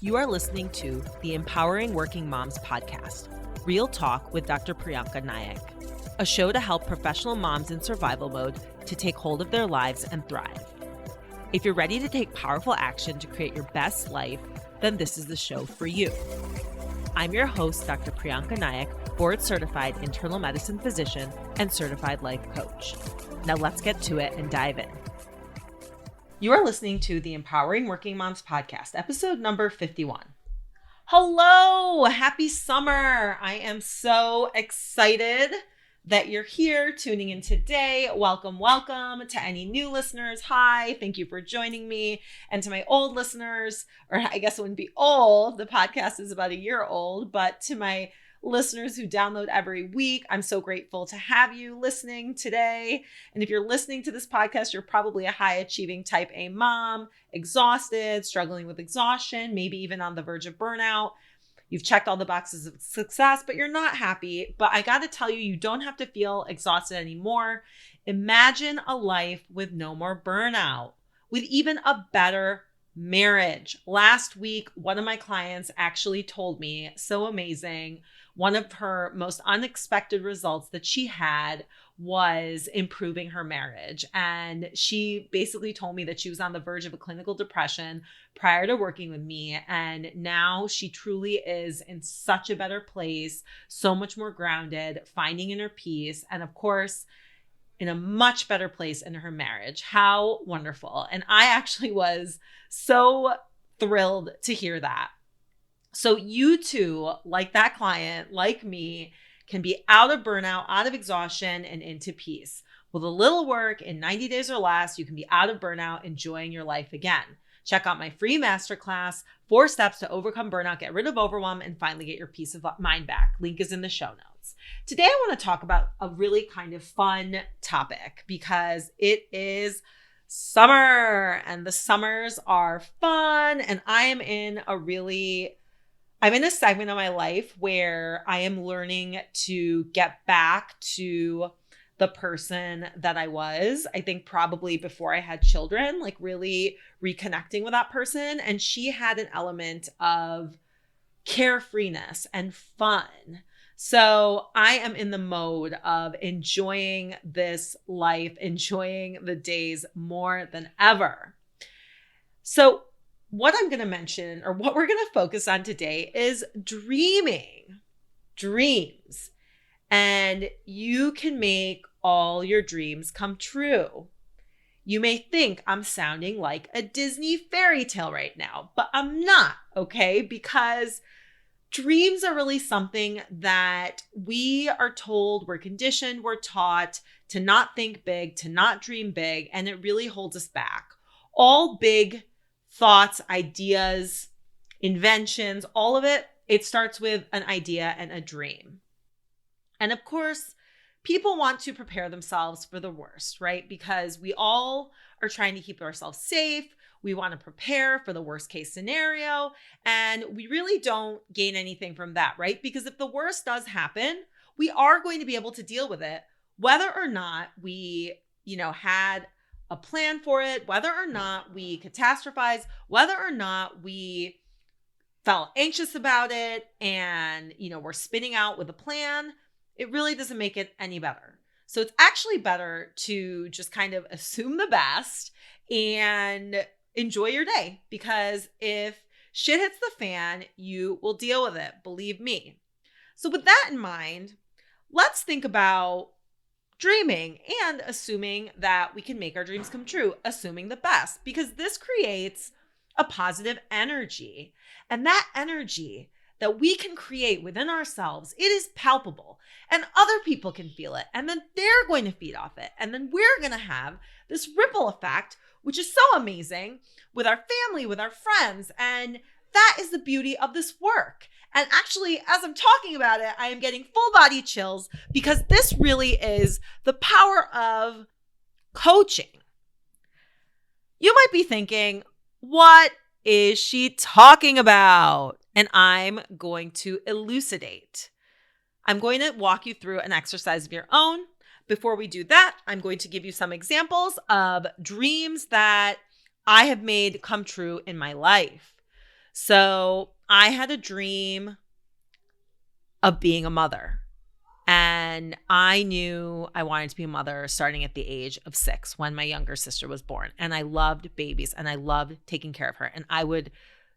You are listening to the Empowering Working Moms podcast, Real Talk with Dr. Priyanka Naik, a show to help professional moms in survival mode to take hold of their lives and thrive. If you're ready to take powerful action to create your best life, then this is the show for you. I'm your host, Dr. Priyanka Naik, board-certified internal medicine physician and certified life coach. Now let's get to it and dive in. You are listening to the Empowering Working Moms podcast, episode number 51. Hello, happy summer. I am so excited that you're here tuning in today. Welcome to any new listeners. Hi, thank you for joining me. And to my old listeners, or I guess it wouldn't be old, the podcast is about a year old, but to my listeners who download every week, I'm so grateful to have you listening today. And if you're listening to this podcast, you're probably a high achieving type A mom, exhausted, struggling with exhaustion, maybe even on the verge of burnout. You've checked all the boxes of success, but you're not happy. But I got to tell you, you don't have to feel exhausted anymore. Imagine a life with no more burnout, with even a better marriage. Last week, one of my clients actually told me, so amazing, one of her most unexpected results that she had was improving her marriage. And she basically told me that she was on the verge of a clinical depression prior to working with me. And now she truly is in such a better place, so much more grounded, finding inner peace. And of course, in a much better place in her marriage. How wonderful. And I actually was so thrilled to hear that. So you too, like that client, like me, can be out of burnout, out of exhaustion, and into peace. With a little work in 90 days or less, you can be out of burnout, enjoying your life again. Check out my free masterclass, 4 Steps to Overcome Burnout, Get Rid of Overwhelm, and finally get your peace of mind back. Link is in the show notes. Today, I want to talk about a really kind of fun topic because it is summer and the summers are fun. And I'm in a segment of my life where I am learning to get back to the person that I was, I think probably before I had children, like really reconnecting with that person. And she had an element of carefreeness and fun. So I am in the mode of enjoying this life, enjoying the days more than ever. So what I'm going to mention, or what we're going to focus on today, is dreaming. Dreams. And you can make all your dreams come true. You may think I'm sounding like a Disney fairy tale right now, but I'm not, okay? Because dreams are really something that we are told, we're conditioned, we're taught to not think big, to not dream big, and it really holds us back. All big thoughts, ideas, inventions, all of it, it starts with an idea and a dream. And of course, people want to prepare themselves for the worst, right? Because we all are trying to keep ourselves safe. We want to prepare for the worst case scenario. And we really don't gain anything from that, right? Because if the worst does happen, we are going to be able to deal with it, whether or not we, had a plan for it, whether or not we catastrophize, whether or not we felt anxious about it and, we're spinning out with a plan. It really doesn't make it any better. So it's actually better to just kind of assume the best and enjoy your day, because if shit hits the fan, you will deal with it. Believe me. So with that in mind, let's think about dreaming and assuming that we can make our dreams come true, assuming the best, because this creates a positive energy. And that energy that we can create within ourselves, it is palpable and other people can feel it. And then they're going to feed off it. And then we're going to have this ripple effect, which is so amazing with our family, with our friends. And that is the beauty of this work. And actually, as I'm talking about it, I am getting full body chills because this really is the power of coaching. You might be thinking, what is she talking about? And I'm going to elucidate. I'm going to walk you through an exercise of your own. Before we do that, I'm going to give you some examples of dreams that I have made come true in my life. So I had a dream of being a mother. And I knew I wanted to be a mother starting at the age of 6 when my younger sister was born. And I loved babies and I loved taking care of her. And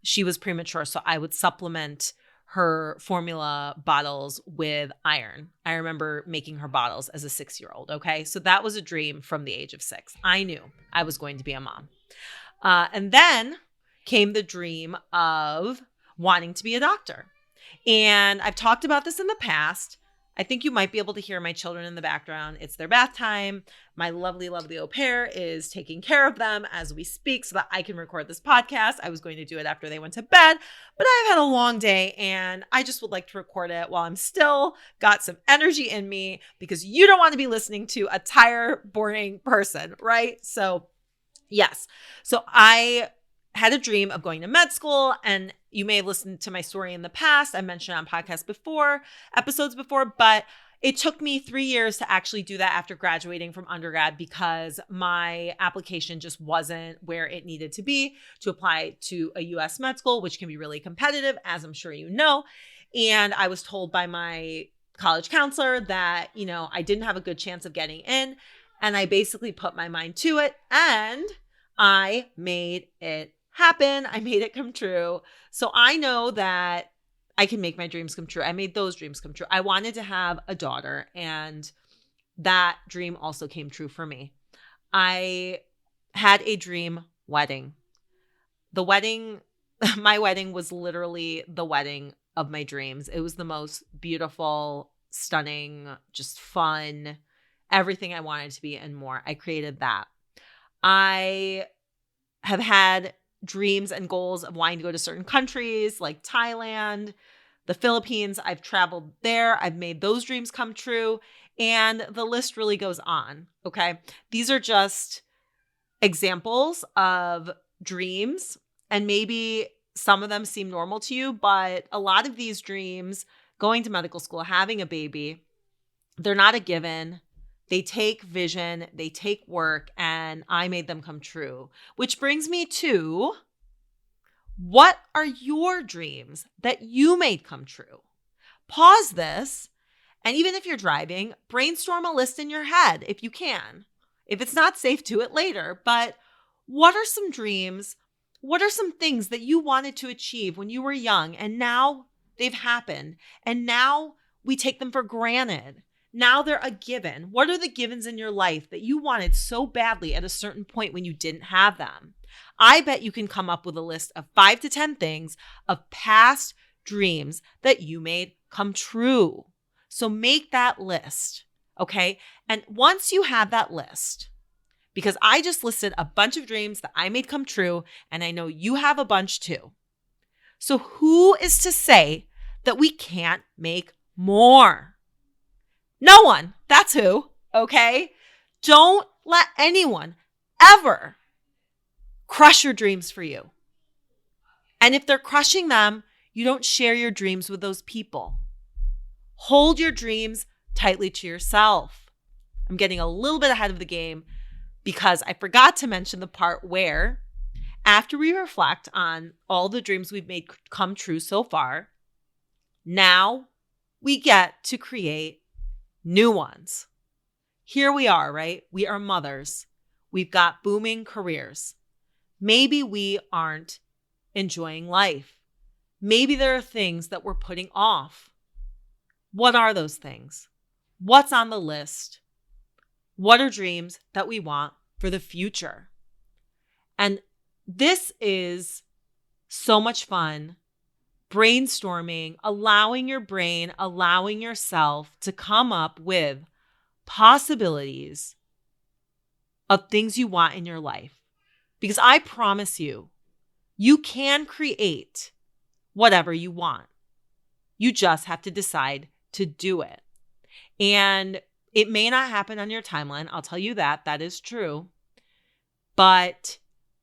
she was premature, so I would supplement her formula bottles with iron. I remember making her bottles as a 6-year-old. Okay. So that was a dream from the age of 6. I knew I was going to be a mom. And then came the dream of wanting to be a doctor. And I've talked about this in the past. I think you might be able to hear my children in the background. It's their bath time. My lovely, lovely au pair is taking care of them as we speak so that I can record this podcast. I was going to do it after they went to bed, but I've had a long day and I just would like to record it while I'm still got some energy in me because you don't want to be listening to a tired, boring person, right? So yes. So I had a dream of going to med school, and you may have listened to my story in the past. I mentioned it on episodes before, but it took me 3 years to actually do that after graduating from undergrad because my application just wasn't where it needed to be to apply to a US med school, which can be really competitive, as I'm sure you know. And I was told by my college counselor that, I didn't have a good chance of getting in. And I basically put my mind to it and I made it happen. I made it come true. So I know that I can make my dreams come true. I made those dreams come true. I wanted to have a daughter, and that dream also came true for me. I had a dream wedding. My wedding was literally the wedding of my dreams. It was the most beautiful, stunning, just fun, everything I wanted to be and more. I created that. I have had dreams and goals of wanting to go to certain countries like Thailand, the Philippines. I've traveled there. I've made those dreams come true. And the list really goes on. Okay. These are just examples of dreams. And maybe some of them seem normal to you, but a lot of these dreams, going to medical school, having a baby, they're not a given. They take vision, they take work, and I made them come true. Which brings me to, what are your dreams that you made come true? Pause this, and even if you're driving, brainstorm a list in your head if you can. If it's not safe, do it later. But what are some dreams? What are some things that you wanted to achieve when you were young, and now they've happened, and now we take them for granted? Now they're a given. What are the givens in your life that you wanted so badly at a certain point when you didn't have them? I bet you can come up with a list of 5 to 10 things of past dreams that you made come true. So make that list, okay? And once you have that list, because I just listed a bunch of dreams that I made come true, and I know you have a bunch too. So who is to say that we can't make more? No one. That's who. Okay? Don't let anyone ever crush your dreams for you. And if they're crushing them, you don't share your dreams with those people. Hold your dreams tightly to yourself. I'm getting a little bit ahead of the game because I forgot to mention the part where, after we reflect on all the dreams we've made come true so far, now we get to create new ones. Here we are, right? We are mothers. We've got booming careers. Maybe we aren't enjoying life. Maybe there are things that we're putting off. What are those things? What's on the list? What are dreams that we want for the future? And this is so much fun. Brainstorming, allowing your brain, allowing yourself to come up with possibilities of things you want in your life. Because I promise you, you can create whatever you want. You just have to decide to do it. And it may not happen on your timeline. I'll tell you that. That is true. But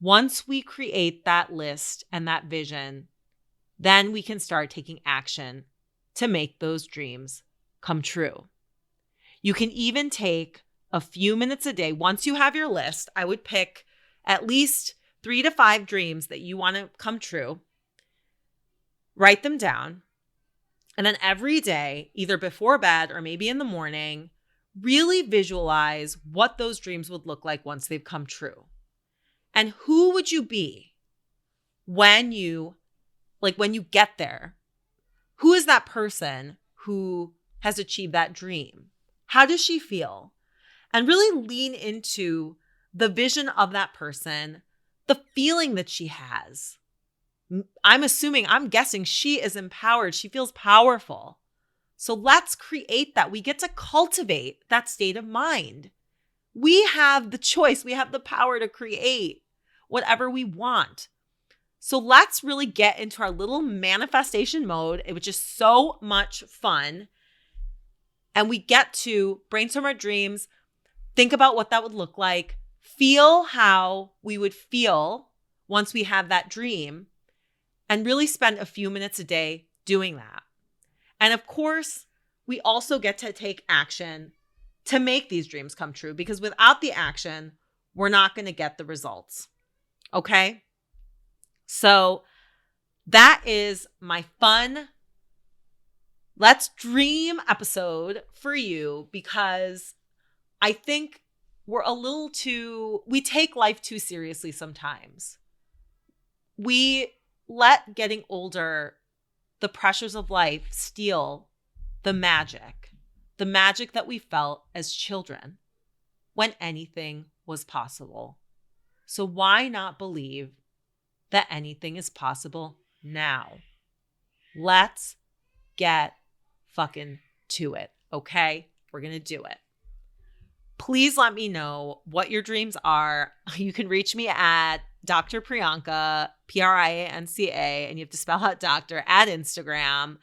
once we create that list and that vision, then we can start taking action to make those dreams come true. You can even take a few minutes a day. Once you have your list, I would pick at least 3 to 5 dreams that you want to come true. write them down. And then every day, either before bed or maybe in the morning, really visualize what those dreams would look like once they've come true. And who would you be when you get there? Who is that person who has achieved that dream? How does she feel? And really lean into the vision of that person, the feeling that she has. I'm guessing she is empowered. She feels powerful. So let's create that. We get to cultivate that state of mind. We have the choice. We have the power to create whatever we want. So let's really get into our little manifestation mode, which is so much fun. And we get to brainstorm our dreams, think about what that would look like, feel how we would feel once we have that dream, and really spend a few minutes a day doing that. And of course, we also get to take action to make these dreams come true, because without the action, we're not going to get the results. Okay? So that is my fun Let's Dream episode for you, because I think we take life too seriously sometimes. We let getting older, the pressures of life, steal the magic that we felt as children when anything was possible. So why not believe that anything is possible now? Let's get fucking to it, okay? We're going to do it. Please let me know what your dreams are. You can reach me at Dr. Priyanka, Prianca, and you have to spell out doctor, at Instagram.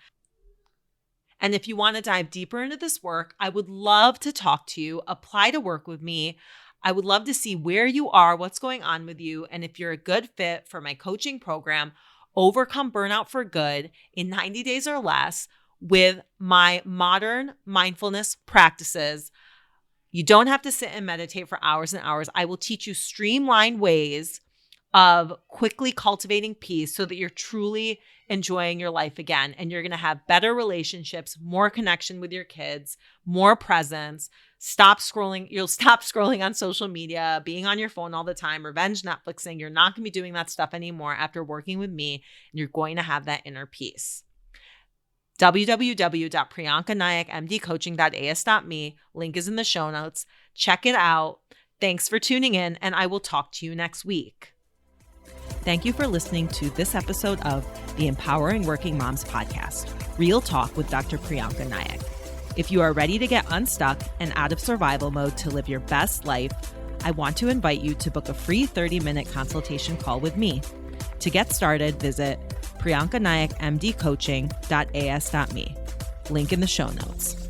And if you want to dive deeper into this work, I would love to talk to you. Apply to work with me. I would love to see where you are, what's going on with you, and if you're a good fit for my coaching program, Overcome Burnout for Good in 90 days or less, with my modern mindfulness practices. You don't have to sit and meditate for hours and hours. I will teach you streamlined ways of quickly cultivating peace so that you're truly enjoying your life again. And you're going to have better relationships, more connection with your kids, more presence. You'll stop scrolling on social media, being on your phone all the time, revenge Netflixing. You're not going to be doing that stuff anymore after working with me, and you're going to have that inner peace. www.priyankanaikmdcoaching.as.me. Link is in the show notes. Check it out. Thanks for tuning in, and I will talk to you next week. Thank you for listening to this episode of the Empowering Working Moms podcast, Real Talk with Dr. Priyanka Naik. If you are ready to get unstuck and out of survival mode to live your best life, I want to invite you to book a free 30-minute consultation call with me. To get started, visit priyankanaikmdcoaching.as.me. Link in the show notes.